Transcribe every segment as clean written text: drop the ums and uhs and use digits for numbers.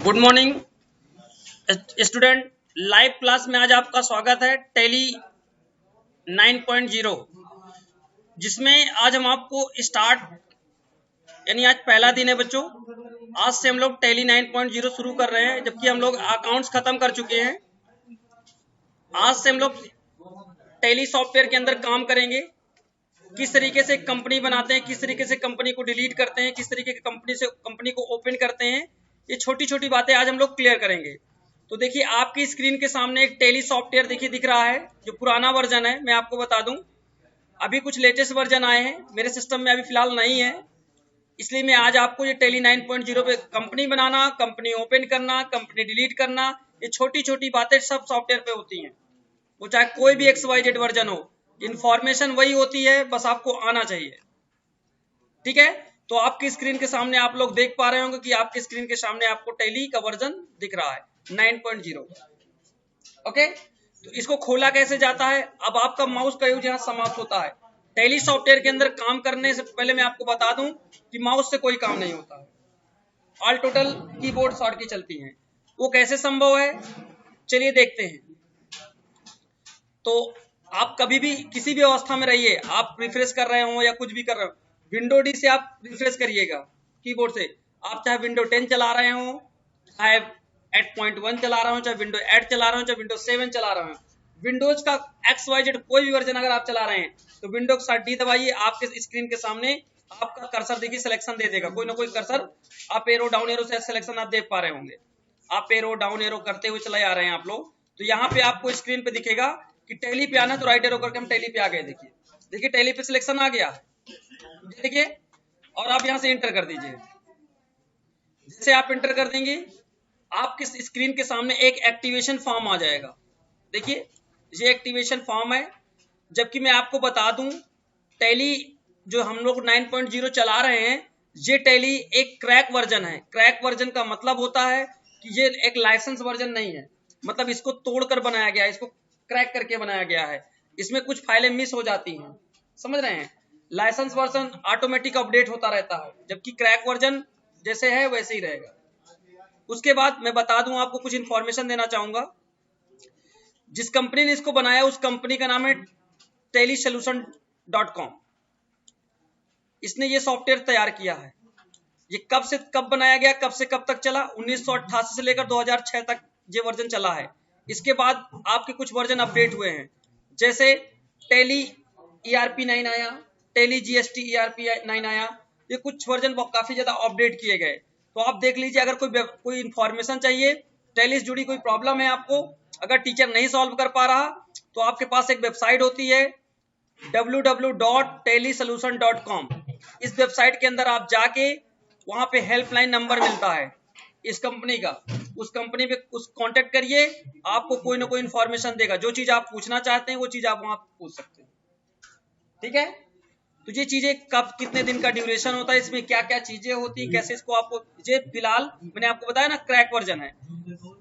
Good morning student. Live class में आज आपका स्वागत है टैली 9.0, जिसमें आज हम आपको यानी आज पहला दिन है बच्चों। आज से हम लोग टैली 9.0 शुरू कर रहे हैं, जबकि हम लोग अकाउंट्स खत्म कर चुके हैं। आज से हम लोग टैली सॉफ्टवेयर के अंदर काम करेंगे, किस तरीके से कंपनी बनाते हैं, किस तरीके से कंपनी को डिलीट करते हैं, किस तरीके की कंपनी को ओपन करते हैं। ये छोटी छोटी बातें आज हम लोग क्लियर करेंगे। तो देखिए आपकी स्क्रीन के सामने एक टैली सॉफ्टवेयर देखिए दिख रहा है, जो पुराना वर्जन है। मैं आपको बता दूं अभी कुछ लेटेस्ट वर्जन आए हैं, मेरे सिस्टम में अभी फिलहाल नहीं है, इसलिए मैं आज आपको ये टैली 9.0 पे कंपनी बनाना, कंपनी ओपन करना, कंपनी डिलीट करना, ये छोटी छोटी बातें सब सॉफ्टवेयर पे होती हैं। वो चाहे कोई भी XYZ वर्जन हो, इंफॉर्मेशन वही होती है, बस आपको आना चाहिए। ठीक है, तो आपकी स्क्रीन के सामने आप लोग देख पा रहे होंगे कि आपकी स्क्रीन के सामने आपको टैली का वर्जन दिख रहा है 9.0। ओके, तो इसको खोला कैसे जाता है। अब आपका माउस का यूज यहाँ समाप्त होता है। टैली सॉफ्टवेयर के अंदर काम करने से पहले मैं आपको बता दूं कि माउस से कोई काम नहीं होता है, ऑल टोटल कीबोर्ड शॉर्ट की चलती हैं। वो कैसे संभव है, चलिए देखते हैं। तो आप कभी भी किसी भी अवस्था में रहिए, आप रिफ्रेश कर रहे हो या कुछ भी कर रहे हो, विंडो डी से आप रिफ्रेश करिएगा कीबोर्ड से। आप चाहे विंडो 10 चला रहे हो, चाहे 8.1 चला रहे हो, चाहे विंडो 8 चला रहे हो, चाहे विंडो 7 चला रहे हो, विंडोज का XYZ कोई भी वर्जन अगर आप चला रहे हैं तो विंडो के साथ डी दबाइए, आपके स्क्रीन के सामने आपका कर्सर देखिए सिलेक्शन दे देगा, कोई ना कोई कर्सर। आप एरो डाउन एरो से सिलेक्शन आप देख पा रहे होंगे, आप एरो डाउन एरो करते हुए चले आ रहे हैं आप लोग। तो यहाँ पे आपको स्क्रीन पे दिखेगा कि टैली पे आना, तो राइट एरो करके हम टैली पे आ गए। देखिए टैली पे सिलेक्शन आ गया, देखिए, और आप यहां से इंटर कर दीजिए। जैसे आप इंटर कर देंगे आपके स्क्रीन के सामने एक एक्टिवेशन फॉर्म आ जाएगा। देखिए ये एक्टिवेशन फॉर्म है, जबकि मैं आपको बता दूं टैली जो हम लोग 9.0 चला रहे हैं, ये टैली एक क्रैक वर्जन है। क्रैक वर्जन का मतलब होता है कि ये एक लाइसेंस वर्जन नहीं है, मतलब इसको तोड़कर बनाया गया है, इसको क्रैक करके बनाया गया है। इसमें कुछ फाइलें मिस हो जाती हैं, समझ रहे हैं। लाइसेंस वर्जन ऑटोमेटिक अपडेट होता रहता है, जबकि क्रैक वर्जन जैसे है वैसे ही रहेगा। उसके बाद मैं बता दूं आपको, कुछ इंफॉर्मेशन देना चाहूंगा। जिस कंपनी ने इसको बनाया उस कंपनी का नाम है TELLYSOLUTION.com। इसने ये सॉफ्टवेयर तैयार किया है। ये कब से कब बनाया गया, कब से कब तक चला, 1988 से लेकर 2006 तक ये वर्जन चला है। इसके बाद आपके कुछ वर्जन अपडेट हुए हैं, जैसे टैली ERP 9 आया, टैली GST ERP 9 आया। ये कुछ वर्जन काफी ज्यादा अपडेट किए गए। तो आप देख लीजिए, अगर कोई इंफॉर्मेशन चाहिए, टैली से जुड़ी कोई प्रॉब्लम है आपको, अगर टीचर नहीं सॉल्व कर पा रहा, तो आपके पास एक वेबसाइट होती है www.tellysolution.com। इस वेबसाइट के अंदर आप जाके वहां पे हेल्पलाइन नंबर मिलता है इस कंपनी का, उस कंपनी पे उस कांटेक्ट करिए, आपको कोई ना कोई इंफॉर्मेशन देगा। जो चीज आप पूछना चाहते हैं वो चीज आप वहां पूछ सकते हैं। ठीक है, तो ये चीजें कब कितने दिन का ड्यूरेशन होता है, इसमें क्या क्या चीजें होती है, कैसे इसको आपको, ये फिलहाल मैंने आपको बताया ना क्रैक वर्जन है।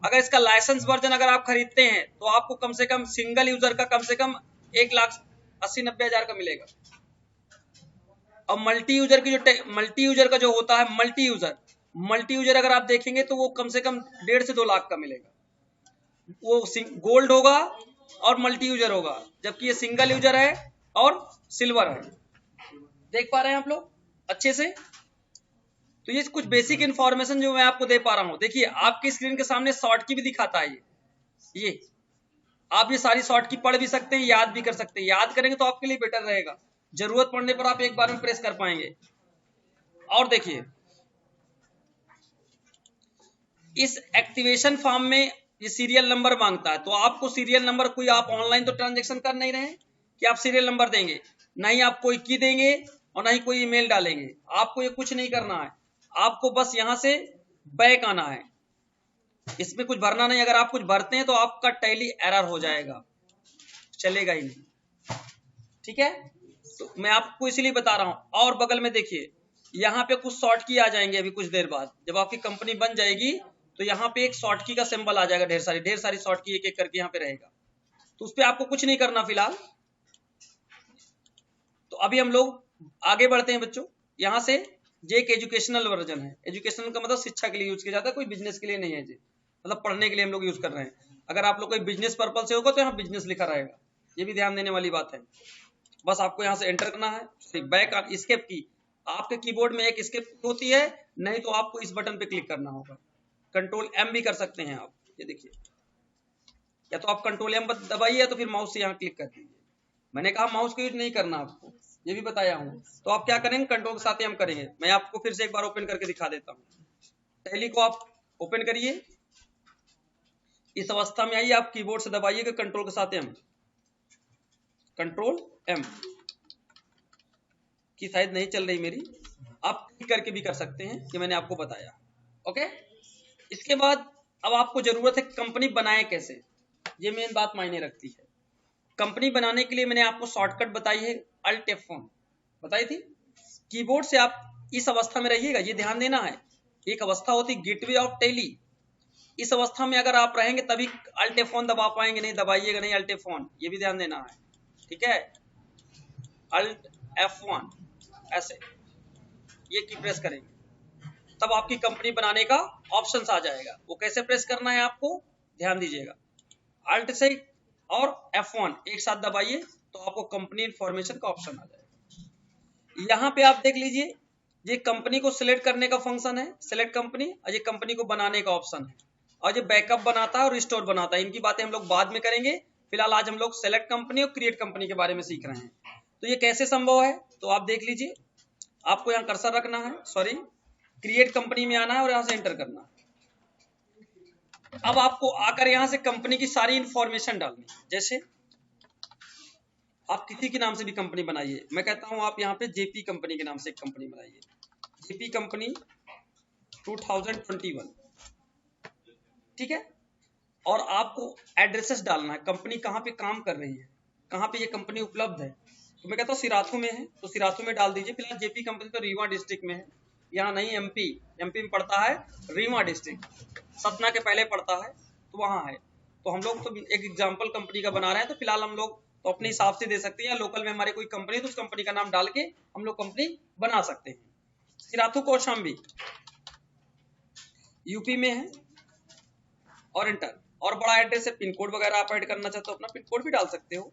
अगर इसका लाइसेंस वर्जन अगर आप खरीदते हैं तो आपको कम से कम सिंगल यूजर का कम से कम 1,80,90,000 का मिलेगा। और मल्टी यूजर का जो होता है, मल्टी यूजर अगर आप देखेंगे तो वो कम से कम 1.5 से 2 लाख का मिलेगा। वो गोल्ड होगा और मल्टी यूजर होगा, जबकि ये सिंगल यूजर है और सिल्वर है। देख पा रहे हैं आप लोग अच्छे से। तो ये कुछ बेसिक इंफॉर्मेशन जो मैं आपको दे पा रहा हूं। देखिए आपकी स्क्रीन के सामने शॉर्ट की भी दिखाता है ये आप ये सारी शॉर्ट की पढ़ भी सकते हैं, याद भी कर सकते हैं। याद करेंगे तो आपके लिए बेटर रहेगा, जरूरत पड़ने पर आप एक बार में प्रेस कर पाएंगे। और देखिए इस एक्टिवेशन फॉर्म में ये सीरियल नंबर मांगता है, तो आपको सीरियल नंबर, कोई आप ऑनलाइन तो ट्रांजेक्शन कर नहीं रहे कि आप सीरियल नंबर देंगे, नहीं आप कोई की देंगे और नहीं कोई ईमेल डालेंगे। आपको ये कुछ नहीं करना है, आपको बस यहां से बैक आना है, इसमें कुछ भरना नहीं। अगर आप कुछ भरते हैं तो आपका टैली एरर हो जाएगा, चलेगा ही नहीं। ठीक है, तो मैं आपको इसलिए बता रहा हूं। और बगल में देखिए यहाँ पे कुछ शॉर्ट की आ जाएंगे अभी कुछ देर बाद, जब आपकी कंपनी बन जाएगी तो यहाँ पे एक शॉर्ट की का सिंबल आ जाएगा, ढेर सारी शॉर्ट की एक एक करके यहाँ पे रहेगा। तो उस पर आपको कुछ नहीं करना फिलहाल। तो अभी हम लोग आगे बढ़ते हैं बच्चों। यहाँ से ये एक एजुकेशनल वर्जन है। एजुकेशनल का मतलब शिक्षा के लिए यूज किया जाता है, कोई बिजनेस के लिए नहीं है जी, मतलब पढ़ने के लिए हम लोग यूज कर रहे हैं। अगर आप लोग कोई बिजनेस पर्पज से होगा तो यहाँ बिजनेस लिखा रहेगा, ये भी ध्यान देने वाली बात है। बस आपको यहाँ से एंटर करना है। बैक एस्केप की, आपके कीबोर्ड में एक एस्केप होती है, नहीं तो आपको इस बटन पे क्लिक करना होगा। कंट्रोल एम भी कर सकते हैं आप, ये देखिए, या तो आप कंट्रोल एम दबाइए तो फिर माउस से यहाँ क्लिक कर दीजिए। मैंने कहा माउस को यूज नहीं करना आपको, ये भी बताया हूँ। तो आप क्या करेंगे, कंट्रोल के साथ ही हम करेंगे। मैं आपको फिर से एक बार ओपन करके दिखा देता हूँ। टैली को आप ओपन करिए, इस अवस्था में आइए, आप कीबोर्ड से दबाइएगा कंट्रोल के साथ एम, कंट्रोल एम की शायद नहीं चल रही मेरी, आप क्लिक करके भी कर सकते हैं, ये मैंने आपको बताया। ओके, इसके बाद अब आपको जरूरत है कंपनी बनाए कैसे, ये मेन बात मायने रखती है। कंपनी बनाने के लिए मैंने आपको शॉर्टकट बताई है, अल्ट F1 बताई थी। कीबोर्ड से आप इस अवस्था में रहिएगा, ये ध्यान देना है। एक अवस्था होती गेटवे ऑफ टैली, इस अवस्था में अगर आप रहेंगे तभी अल्ट F1 दबा पाएंगे, नहीं दबाइएगा नहीं अल्ट F1, ये भी ध्यान देना है, ठीक है। अल्ट F1 ऐसे ये की प्रेस करेंगे तब आपकी कंपनी बनाने का ऑप्शन आ जाएगा। वो कैसे प्रेस करना है आपको ध्यान दीजिएगा, अल्ट से और F1 एक साथ दबाइए तो आपको कंपनी इंफॉर्मेशन का ऑप्शन आ जाएगा। यहाँ पे आप देख लीजिए, ये कंपनी को सिलेक्ट करने का फंक्शन है, सिलेक्ट कंपनी, और ये कंपनी को बनाने का ऑप्शन है, और ये बैकअप बनाता है और रिस्टोर बनाता है। इनकी बातें हम लोग बाद में करेंगे, फिलहाल आज हम लोग सेलेक्ट कंपनी और क्रिएट कंपनी के बारे में सीख रहे हैं। तो ये कैसे संभव है, तो आप देख लीजिए, आपको यहाँ कर्सर रखना है, सॉरी क्रिएट कंपनी में आना है और यहाँ से एंटर करना है। अब आपको आकर यहाँ से कंपनी की सारी इंफॉर्मेशन डालनी, जैसे आप किसी के नाम से भी कंपनी बनाइए। मैं कहता हूं आप यहाँ पे जेपी कंपनी के नाम से एक कंपनी बनाइए, जेपी कंपनी 2021, ठीक है। और आपको एड्रेसेस डालना है, कंपनी कहाँ पे काम कर रही है, कहाँ पे ये कंपनी उपलब्ध है। तो मैं कहता हूँ सिराथू में है तो सिराथू में डाल दीजिए। फिलहाल जेपी कंपनी तो रीवा डिस्ट्रिक्ट में है, यहाँ नहीं, एमपी में पड़ता है, रीवा डिस्ट्रिक्ट सतना के पहले पड़ता है, तो वहाँ है। तो हम लोग तो एक एग्जाम्पल कंपनी का बना रहे हैं, तो फिलहाल हम लोग तो अपने हिसाब से दे सकते हैं, या लोकल में हमारे कोई कंपनी तो उस कंपनी का नाम डाल के हम लोग कंपनी बना सकते हैं। सिराथू कौशाम्बी यूपी में है और एंटर। और बड़ा एड्रेस है, पिन कोड वगैरह आप ऐड करना चाहते हो अपना पिन कोड भी डाल सकते हो,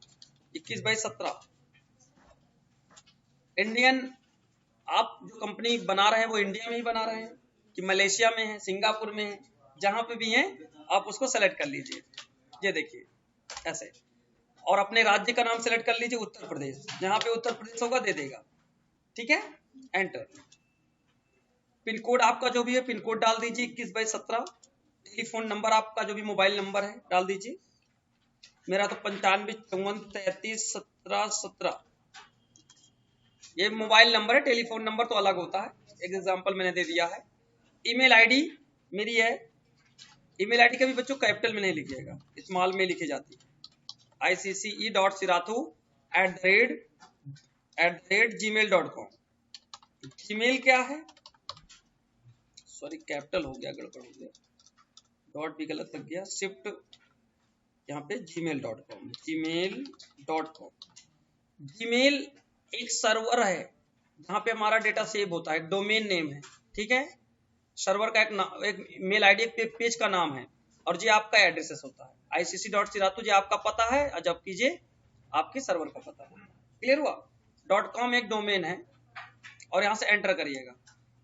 21/17। इंडियन, आप जो कंपनी बना रहे हैं वो इंडिया में ही बना रहे हैं कि मलेशिया में है, सिंगापुर में है, जहां पे भी है आप उसको सेलेक्ट कर लीजिए, ये देखिए ऐसे। और अपने राज्य का नाम सेलेक्ट कर लीजिए, उत्तर प्रदेश, जहां पे उत्तर प्रदेश होगा दे देगा, ठीक है, एंटर। पिन कोड आपका जो भी है पिन कोड डाल दीजिए 21/17। टेलीफोन नंबर आपका जो भी मोबाइल नंबर है डाल दीजिए, मेरा तो 9554331717 ये मोबाइल नंबर है, टेलीफोन नंबर तो अलग होता है, एक एग्जांपल मैंने दे दिया है। ईमेल आईडी मेरी है, ईमेल आईडी कभी बच्चों कैपिटल में नहीं लिखिएगा, स्मॉल में लिखी जाती है, icce.sirathu@gmail.com। जीमेल क्या है, सॉरी कैपिटल हो गया, गड़बड़ हो गया, डॉट भी गलत लग गया, शिफ्ट यहाँ पे gmail.com। जीमेल एक सर्वर है जहाँ पे हमारा डेटा सेव होता है, डोमेन नेम है, ठीक है। सर्वर का एक मेल आईडी, एक पेज का नाम है, और ये आपका एड्रेस होता है। icc.sirathu ये आपका पता है, और जब कीजिए आपके सर्वर का पता है, क्लियर हुआ। .com एक डोमेन है, और यहाँ से एंटर करिएगा।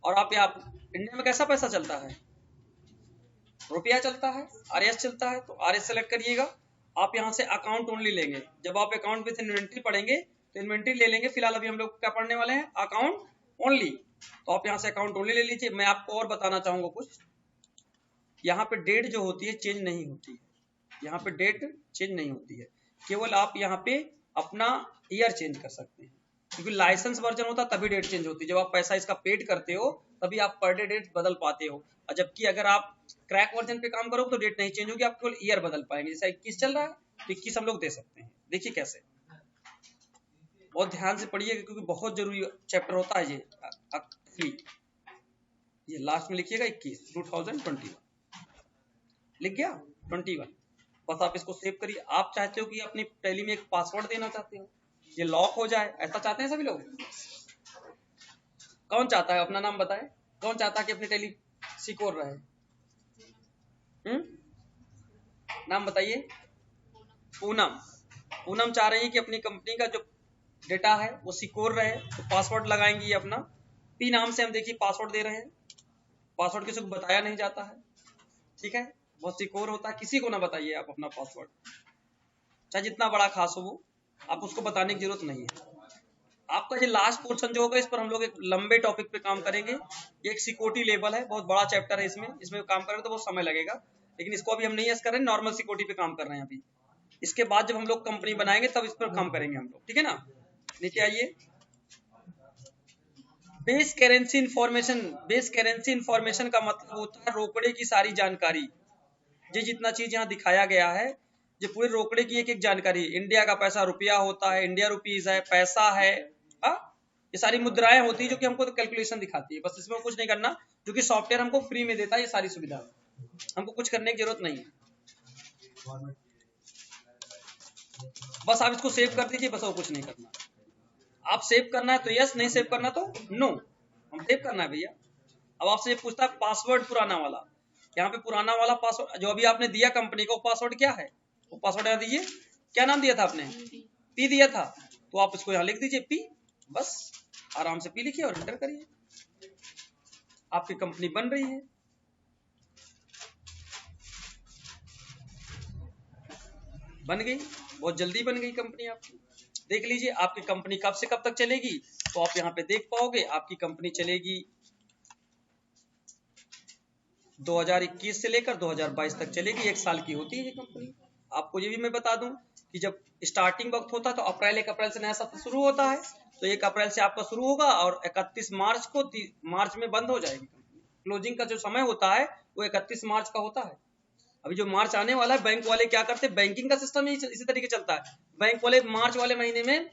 और आप यहाँ इंडिया में कैसा पैसा चलता है, रुपया चलता है, RS चलता है, तो RS सेलेक्ट करिएगा। आप यहाँ से अकाउंट ओनली लेंगे, जब आप अकाउंट विथ इन्वेंट्री पढ़ेंगे तो इन्वेंट्री ले लेंगे, फिलहाल अभी हम लोग क्या पढ़ने वाले हैं, अकाउंट ओनली। तो आप यहाँ से अकाउंट ओनली ले लीजिए। मैं आपको और बताना चाहूंगा कुछ, यहाँ पे डेट जो होती है चेंज नहीं होती है, यहाँ पे डेट चेंज नहीं होती है, केवल आप यहाँ पे अपना ईयर चेंज कर सकते हैं, क्योंकि लाइसेंस वर्जन होता तभी डेट चेंज होती है, जब आप पैसा इसका पेड करते हो तभी आप पर डे डेट बदल पाते हो। और जबकि अगर आप क्रैक वर्जन पे काम करोगे तो डेट नहीं चेंज होगी, आप केवल ईयर बदल पाएंगे। जैसे 21 चल रहा है तो 21 हम लोग दे सकते हैं। देखिए कैसे, बहुत ध्यान से पढ़िएगा क्योंकि बहुत जरूरी चैप्टर होता है ये लास्ट में लिखिएगा 21 2021 लिख गया 21, बस आप इसको सेव करिए। आप चाहते हो कि अपनी टैली में एक पासवर्ड देना चाहते हो, ये लॉक हो जाए, ऐसा चाहते हैं सभी लोग। कौन चाहता है, अपना नाम बताए, कौन चाहता है कि अपनी टैली सिक्योर रहे? नाम बताइए। पूनम। पूनम चाह रही है कि अपनी कंपनी का जो डेटा है वो सिक्योर रहे, तो पासवर्ड लगाएंगी अपना पी नाम से। हम देखिए पासवर्ड दे रहे हैं, पासवर्ड किसी को बताया नहीं जाता है, ठीक है, बहुत सिक्योर होता है, किसी को ना बताइए आप अपना पासवर्ड, चाहे जितना बड़ा खास हो वो, आप उसको बताने की जरूरत नहीं है। आपका ये लास्ट पोर्शन जो होगा, इस पर हम लोग एक लंबे टॉपिक पे काम करेंगे। ये एक सिक्योरिटी लेवल है, बहुत बड़ा चैप्टर है, इसमें काम करेंगे तो बहुत समय लगेगा, लेकिन इसको अभी हम नहीं कर रहे हैं, नॉर्मल सिक्योरिटी पे काम कर रहे हैं अभी। इसके बाद जब हम लोग कंपनी बनाएंगे तब इस पर काम करेंगे हम लोग, ठीक है ना। नीचे आइए। Base currency information. Base currency information का मतलब होता है रोकड़े की सारी जानकारी। ये जितना चीज यहाँ दिखाया गया है, ये पूरे रोकड़े की एक एक जानकारी। इंडिया का पैसा रुपया होता है, इंडिया रुपीज है, पैसा है, ये सारी मुद्राएं होती है जो कि हमको तो कैलकुलेशन दिखाती है। बस इसमें कुछ नहीं करना, जो कि सॉफ्टवेयर हमको फ्री में देता है ये सारी सुविधा, हमको कुछ करने की जरूरत नहीं है। बस आप इसको सेव कर दीजिए, बस और कुछ नहीं करना। आप सेव करना है तो यस, नहीं सेव करना तो नो। हम सेव करना है भैया। अब आपसे ये पूछता है पासवर्ड पुराना वाला, यहाँ पे पुराना वाला पासवर्ड जो अभी आपने दिया कंपनी को, पासवर्ड क्या है, वो पासवर्ड यहाँ दीजिए। क्या नाम दिया था आपने? पी दिया था, तो आप इसको यहाँ लिख दीजिए पी, बस आराम से पी लिखिए और एंटर करिए, आपकी कंपनी बन रही है। बन गई, बहुत जल्दी बन गई कंपनी आपकी। देख लीजिए आपकी कंपनी कब से कब तक चलेगी, तो आप यहाँ पे देख पाओगे। आपकी कंपनी चलेगी 2021 से लेकर 2022 तक चलेगी, 1 साल की होती है ये कंपनी। आपको ये भी मैं बता दूं कि जब स्टार्टिंग वक्त होता है तो अप्रैल 1 अप्रैल से नया सत्र शुरू होता है, तो 1 अप्रैल से आपका शुरू होगा और 31 मार्च को मार्च में बंद हो जाएगी कंपनी। क्लोजिंग का जो समय होता है वो 31 मार्च का होता है। अभी जो मार्च आने वाला है, बैंक वाले क्या करते हैं, बैंकिंग का सिस्टम इसी तरीके चलता है। बैंक वाले मार्च वाले महीने में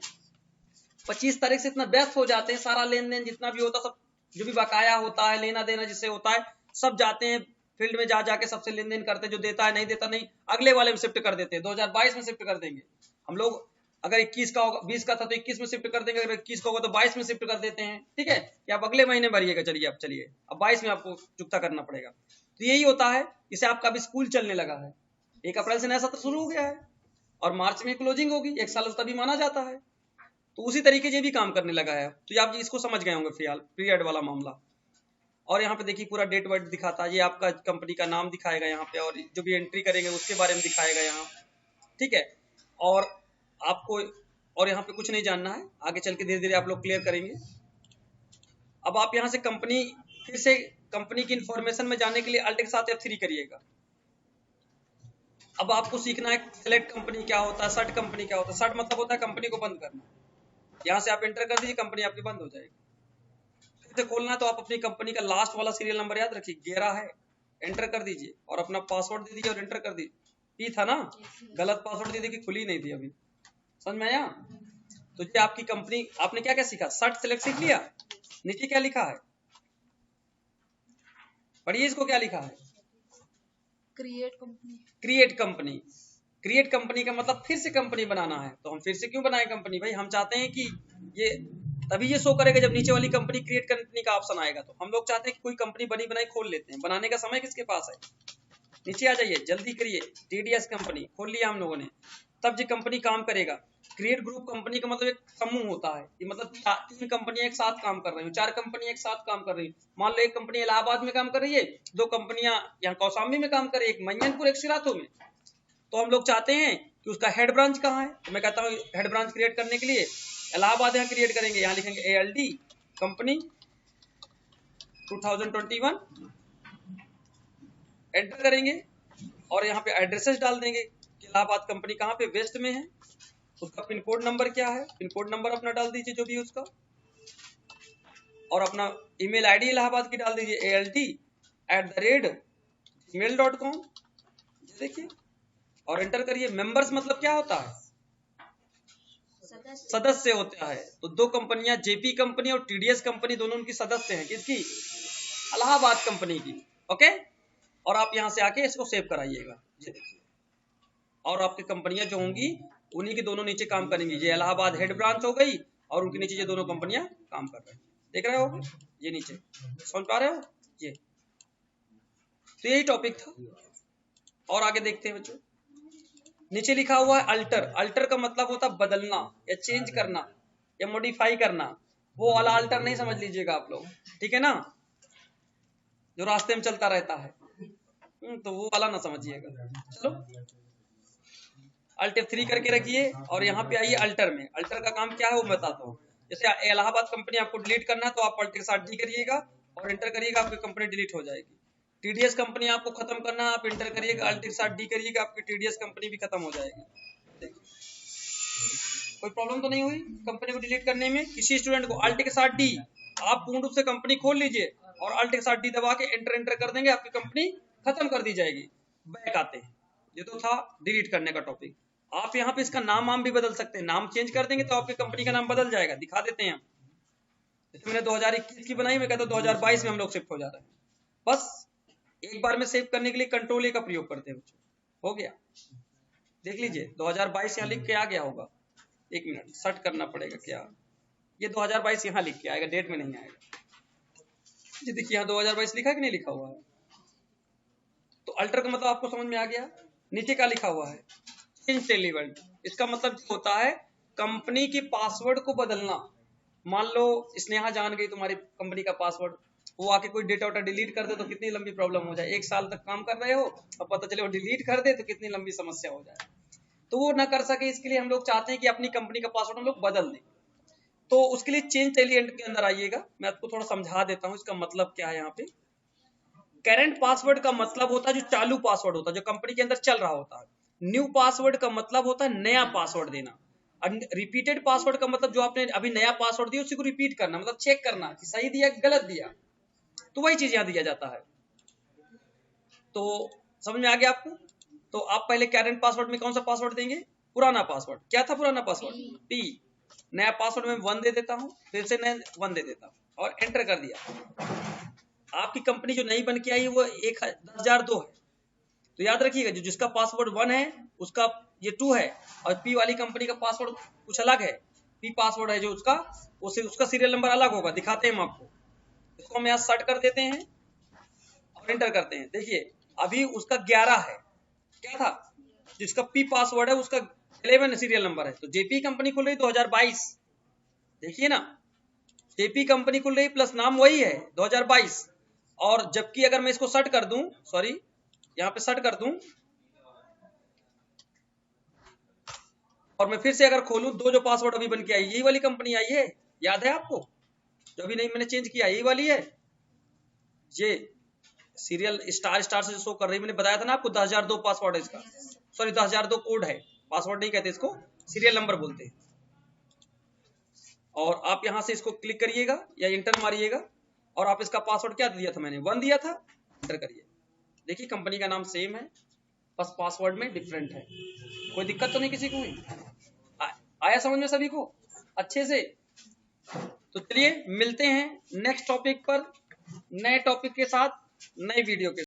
25 तारीख से इतना व्यस्त हो जाते हैं, सारा लेन देन जितना भी होता है, सब जो भी बकाया होता है, लेना देना जिससे होता है, सब जाते हैं फील्ड में, जा जाके सबसे लेन देन करते हैं, जो देता है नहीं देता नहीं, अगले वाले में शिफ्ट कर देते हैं, 2022 में शिफ्ट कर देंगे हम लोग। अगर 21 का होगा, 20 का था तो 21 में शिफ्ट कर देंगे, अगर 21 का होगा तो 22 में शिफ्ट कर देते हैं, ठीक है, कि आप अगले महीने भरिएगा। चलिए अब चलिए, अब 22 में आपको चुकता करना पड़ेगा। तो यही होता है, इसे आपका भी स्कूल चलने लगा है, 1 अप्रैल से नया सत्र शुरू हो गया है और मार्च में क्लोजिंग होगी, 1 साल तभी माना जाता है। तो उसी तरीके से भी काम करने लगा है। तो आप इसको समझ गए होंगे फिलहाल पीरियड वाला मामला। और यहाँ पे देखिए पूरा डेट वर्ट दिखाता है, ये आपका कंपनी का नाम दिखाएगा यहाँ पे, और जो भी एंट्री करेंगे उसके बारे में दिखाएगा यहाँ, ठीक है। और आपको और यहाँ पे कुछ नहीं जानना है, आगे चल के धीरे धीरे आप लोग क्लियर करेंगे। अब आप यहाँ से कंपनी, फिर से कंपनी की इंफॉर्मेशन में जाने के लिए अल्ट के साथ F3 करिएगा। अब आपको सीखना है सेलेक्ट कंपनी क्या होता है, सर्ट कंपनी क्या होता है। सर्ट मतलब होता है कंपनी को बंद करना। यहाँ से आप एंटर कर दीजिए, कंपनी आपकी बंद हो जाएगी। फिर से खोलना है तो आप अपनी कंपनी का लास्ट वाला सीरियल नंबर याद रखिए, 11 है, एंटर कर दीजिए और अपना पासवर्ड दे दीजिए और एंटर कर दीजिए। पी था ना, गलत पासवर्ड दे दीजिए, खुली नहीं थी अभी, समझ में आया। तो ये आपकी कंपनी, आपने क्या क्या सीखा, सर्ट सेलेक्ट सीख लिया। नीचे क्या लिखा है, पढ़िए इसको, क्या लिखा है, create company. Create company. Create company का मतलब फिर से कंपनी बनाना है। तो हम फिर से क्यों बनाए कंपनी, भाई हम चाहते हैं कि ये तभी ये शो करेगा जब नीचे वाली कंपनी क्रिएट कंपनी का ऑप्शन आएगा। तो हम लोग चाहते हैं कि कोई कंपनी बनी बनाई खोल लेते हैं, बनाने का समय किसके पास है, नीचे आ जाइए जल्दी करिए। TDS कंपनी खोल लिया हम लोगों ने, तब ये कंपनी काम करेगा। क्रिएट ग्रुप कंपनी का मतलब एक समूह होता है, कि मतलब 3 कंपनियां एक साथ काम कर रही हैं, 4 कंपनियां एक साथ काम कर रही हैं। मान लो एक कंपनी इलाहाबाद में काम कर रही है, 2 कंपनियां यहाँ कौशाम्बी में काम कर रही है, एक मंजनपुर एक सिराथू में। तो हम लोग चाहते हैं कि उसका हेड ब्रांच कहाँ है, तो मैं कहता हूँ हेड ब्रांच क्रिएट करने के लिए इलाहाबाद यहाँ क्रिएट करेंगे, यहाँ लिखेंगे ALD कंपनी 2021, एंटर करेंगे और यहाँ पे एड्रेसेस डाल देंगे कि इलाहाबाद कंपनी कहाँ पे, वेस्ट में है, उसका पिन कोड नंबर क्या है, पिन कोड नंबर अपना डाल दीजिए जो भी है उसका, और अपना ईमेल आईडी इलाहाबाद की डाल दीजिए ALD@gmail.com, देखिए और एंटर करिए। मेंबर्स मतलब क्या होता है, सदस्य होता है। तो 2 कंपनियां, JP कंपनी और TDS कंपनी, दोनों उनकी सदस्य हैं, किसकी, इलाहाबाद कंपनी की, ओके। और आप यहां से आके इसको सेव कराइएगा, ये देखिए। और आपकी कंपनियां जो होंगी उन्हीं के दोनों नीचे काम करेंगी। ये इलाहाबाद हेड ब्रांच हो गई और उनके नीचे ये दोनों कंपनियां काम कर रही हैं। देख रहे हो ये नीचे, समझ पा रहे हो ये। तो यही टॉपिक था और आगे देखते हैं बच्चों। नीचे लिखा हुआ है अल्टर। अल्टर का मतलब होता है बदलना या चेंज करना या मॉडिफाई करना। वो वाला अल्टर नहीं समझ लीजिएगा आप लोग, ठीक है ना, जो रास्ते में चलता रहता है, तो वो वाला ना समझिएगा। चलो अल्ट F3 करके रखिए और यहाँ पे आइए अल्टर में। अल्टर का काम क्या है वो मैं बताता हूँ। जैसे इलाहाबाद कंपनी आपको डिलीट करना है तो आप अल्ट के साथ डी करिएगा और एंटर करिएगा, आपकी कंपनी डिलीट हो जाएगी। टीडीएस कंपनी आपको खत्म करना है, आप एंटर करिएगा, अल्ट के साथ डी करिएगा, आपकी टीडीएस कंपनी भी खत्म हो जाएगी। कोई प्रॉब्लम तो नहीं हुई कंपनी को डिलीट करने में? किसी स्टूडेंट को अल्ट के साथ डी, आप पूर्ण रूप से कंपनी खोल लीजिए और अल्ट के साथ डी दबा के एंटर कर देंगे, आपकी कंपनी खत्म कर दी जाएगी। बैक आते हैं, ये तो था डिलीट करने का टॉपिक। आप यहाँ पे इसका नाम भी बदल सकते हैं, नाम चेंज कर देंगे तो आपकी कंपनी का नाम बदल जाएगा। दिखा देते हैं, जैसे मैंने 2021 की बनाई, मैं कहता हूँ 2022 में हम लोग शिफ्ट हो जा रहे हैं। बस एक बार में सेव करने के लिए कंट्रोल ए का प्रयोग करते हैं बच्चों। हो गया, देख लीजिए 2022 यहाँ लिख के आ गया होगा। एक मिनट सर्च करना पड़ेगा क्या, ये 2022 यहाँ लिख के आएगा, डेट में नहीं आएगा। ये देखिए यहाँ 2022 लिखा है कि नहीं लिखा हुआ है। तो अल्टर का मतलब आपको समझ में आ गया। नीचे क्या लिखा हुआ है, चेंज टेलीवर्ड। इसका मतलब होता है कंपनी के पासवर्ड को बदलना। मान लो स्नेहा जान गई तुम्हारी कंपनी का पासवर्ड, वो आके कोई डेटा वोटा डिलीट कर दे तो कितनी लंबी प्रॉब्लम हो जाए। 1 साल तक काम कर रहे हो और पता चले वो डिलीट कर दे तो कितनी लंबी समस्या हो जाए। तो वो ना कर सके, इसके लिए हम लोग चाहते हैं कि अपनी कंपनी का पासवर्ड हम लोग बदल दें। तो उसके लिए चेंज टेलीवर्ड के अंदर आइएगा, मैं आपको थोड़ा समझा देता हूँ इसका मतलब क्या है। यहाँ पे करंट पासवर्ड का मतलब होता है जो चालू पासवर्ड होता है, जो कंपनी के अंदर चल रहा होता है। न्यू पासवर्ड का मतलब होता है नया पासवर्ड देना। रिपीटेड पासवर्ड का मतलब जो आपने अभी नया पासवर्ड दिया उसी को रिपीट करना, मतलब चेक करना कि सही दिया गलत दिया। तो वही चीज यहाँ दिया जाता है। तो समझ में आ गया आपको? तो आप पहले करंट पासवर्ड में कौन सा पासवर्ड देंगे? पुराना पासवर्ड। क्या था पुराना पासवर्ड? P। नया पासवर्ड में 1 दे देता हूँ, फिर से नया 1 दे देता हूँ और एंटर कर दिया। आपकी कंपनी जो नई बन के आई वो 10,002 है। तो याद रखिएगा जो जिसका पासवर्ड 1 है उसका ये 2 है, और P वाली कंपनी का पासवर्ड कुछ अलग है। P पासवर्ड है जो उसका सीरियल नंबर अलग होगा, दिखाते हैं हम आपको। इसको हम यहाँ सर्च कर देते हैं और एंटर करते हैं। देखिए अभी उसका 11 है, क्या था? जिसका P पासवर्ड है उसका 11 सीरियल नंबर है। तो जेपी कंपनी खुल रही 2022, देखिए ना, जेपी कंपनी खुल रही प्लस नाम वही है 2022। और जबकि अगर मैं इसको सर्च कर दूं, सॉरी यहाँ पे सर्च कर दूं और मैं फिर से अगर खोलूं, जो पासवर्ड अभी बन के आई यही वाली कंपनी आई है, याद है आपको? जो अभी नहीं मैंने चेंज किया यही वाली है। ये सीरियल स्टार से जो शो कर रही, मैंने बताया था ना आपको 10,002 पासवर्ड है इसका, सॉरी 10,002 कोड है, पासवर्ड नहीं कहते इसको, सीरियल नंबर बोलते हैं। और आप यहां से इसको क्लिक करिएगा या इंटर मारिएगा और आप इसका पासवर्ड क्या दिया था? मैंने 1 दिया था, एंटर करिए। देखिए कंपनी का नाम सेम है, बस पासवर्ड में डिफरेंट है। कोई दिक्कत तो नहीं किसी को हुई? आया समझ में सभी को अच्छे से? तो चलिए मिलते हैं नेक्स्ट टॉपिक पर, नए टॉपिक के साथ, नए वीडियो के